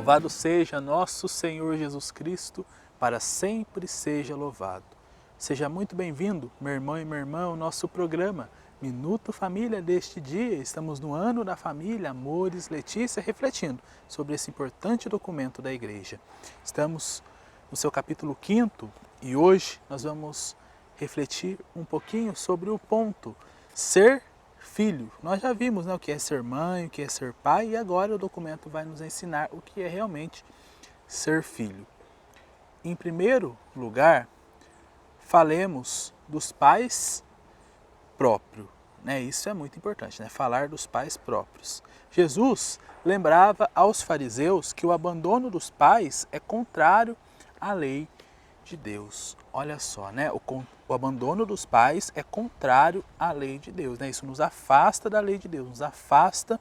Louvado seja nosso Senhor Jesus Cristo, para sempre seja louvado. Seja muito bem-vindo, meu irmão e minha irmã, ao nosso programa Minuto Família deste dia. Estamos no ano da família, Amores Letícia, refletindo sobre esse importante documento da Igreja. Estamos no seu capítulo 5º e hoje nós vamos refletir um pouquinho sobre o ponto ser filho. Nós já vimos, né, o que é ser mãe, o que é ser pai, e agora o documento vai nos ensinar o que é realmente ser filho. Em primeiro lugar, falemos dos pais próprios. Isso é muito importante, falar dos pais próprios. Jesus lembrava aos fariseus que o abandono dos pais é contrário à lei de Deus. Olha só, o abandono dos pais é contrário à lei de Deus. Isso nos afasta da lei de Deus, nos afasta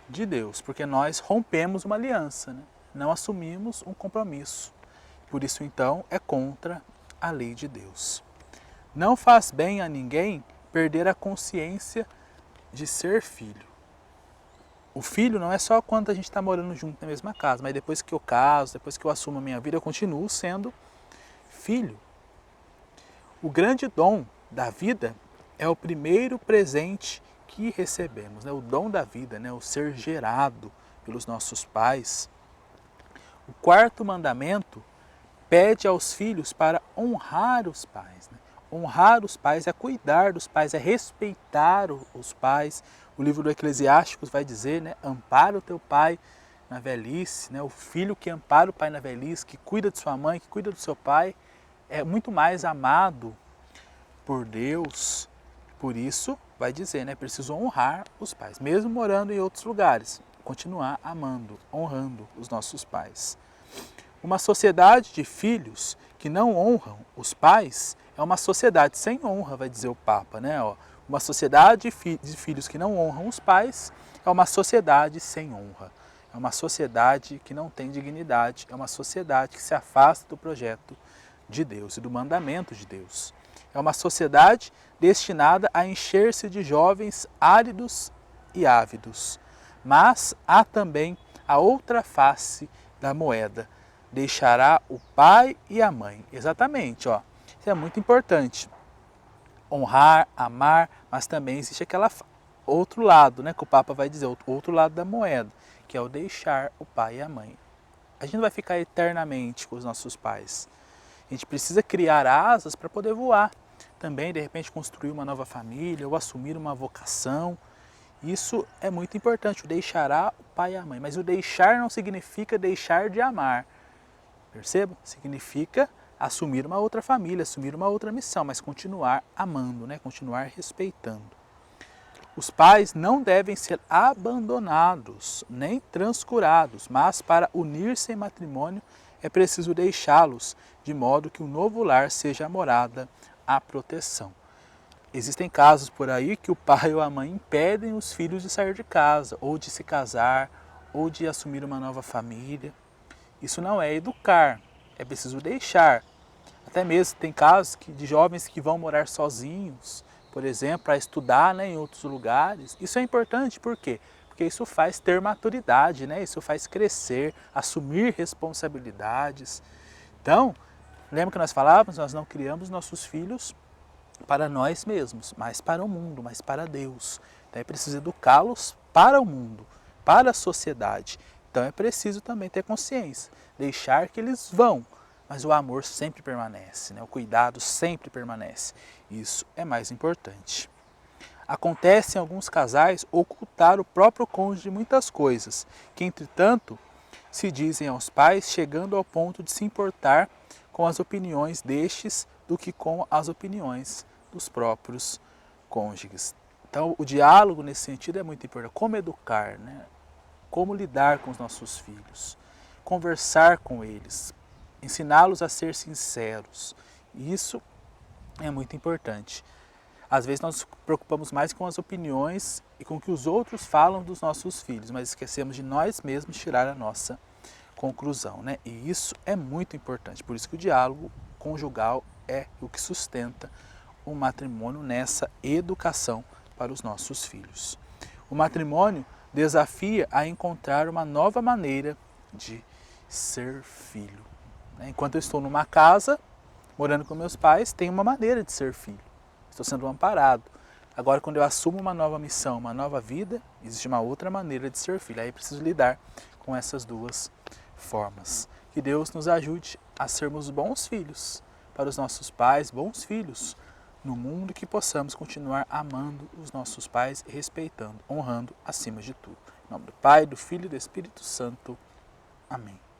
de Deus, porque nós rompemos uma aliança, não assumimos um compromisso. Por isso, então, é contra a lei de Deus. Não faz bem a ninguém perder a consciência de ser filho. O filho não é só quando a gente está morando junto na mesma casa, mas depois que eu caso, depois que eu assumo a minha vida, eu continuo sendo filho. O grande dom da vida é o primeiro presente que recebemos, o dom da vida, o ser gerado pelos nossos pais. O quarto mandamento pede aos filhos para honrar os pais. Honrar os pais é cuidar dos pais, é respeitar os pais. O livro do Eclesiásticos vai dizer, ampara o teu pai na velhice. O filho que ampara o pai na velhice, que cuida de sua mãe, que cuida do seu pai, é muito mais amado por Deus. Por isso, vai dizer, preciso honrar os pais, mesmo morando em outros lugares, continuar amando, honrando os nossos pais. Uma sociedade de filhos que não honram os pais é uma sociedade sem honra, vai dizer o Papa, Uma sociedade de filhos que não honram os pais é uma sociedade sem honra. É uma sociedade que não tem dignidade, é uma sociedade que se afasta do projeto de Deus e do mandamento de Deus. É uma sociedade destinada a encher-se de jovens áridos e ávidos. Mas há também a outra face da moeda. Deixará o pai e a mãe. Exatamente, isso é muito importante. Honrar, amar, mas também existe aquele outro lado, que o Papa vai dizer, outro lado da moeda, que é o deixar o pai e a mãe. A gente não vai ficar eternamente com os nossos pais. A gente precisa criar asas para poder voar. Também, de repente, construir uma nova família ou assumir uma vocação. Isso é muito importante, o deixará o pai e a mãe. Mas o deixar não significa deixar de amar. Perceba? Significa assumir uma outra família, assumir uma outra missão, mas continuar amando, continuar respeitando. Os pais não devem ser abandonados, nem transcurados, mas para unir-se em matrimônio é preciso deixá-los, de modo que o novo lar seja a morada, a proteção. Existem casos por aí que o pai ou a mãe impedem os filhos de sair de casa, ou de se casar, ou de assumir uma nova família. Isso não é educar, é preciso deixar. Até mesmo tem casos de jovens que vão morar sozinhos, por exemplo, para estudar em outros lugares. Isso é importante, por quê? Porque isso faz ter maturidade, isso faz crescer, assumir responsabilidades. Então, lembra que nós falávamos, nós não criamos nossos filhos para nós mesmos, mas para o mundo, mas para Deus. Então é preciso educá-los para o mundo, para a sociedade. Então é preciso também ter consciência, deixar que eles vão, mas o amor sempre permanece, o cuidado sempre permanece. Isso é mais importante. Acontece em alguns casais ocultar o próprio cônjuge de muitas coisas, que entretanto se dizem aos pais, chegando ao ponto de se importar com as opiniões destes do que com as opiniões dos próprios cônjuges. Então o diálogo nesse sentido é muito importante. Como educar, Como lidar com os nossos filhos, conversar com eles, ensiná-los a ser sinceros. Isso é muito importante. Às vezes nós nos preocupamos mais com as opiniões e com o que os outros falam dos nossos filhos, mas esquecemos de nós mesmos tirar a nossa conclusão. E isso é muito importante. Por isso que o diálogo conjugal é o que sustenta o matrimônio nessa educação para os nossos filhos. O matrimônio desafia a encontrar uma nova maneira de ser filho. Enquanto eu estou numa casa, morando com meus pais, tem uma maneira de ser filho. Estou sendo amparado. Agora, quando eu assumo uma nova missão, uma nova vida, existe uma outra maneira de ser filho. Aí preciso lidar com essas duas formas. Que Deus nos ajude a sermos bons filhos para os nossos pais, bons filhos no mundo, que possamos continuar amando os nossos pais e respeitando, honrando acima de tudo. Em nome do Pai, do Filho e do Espírito Santo. Amém.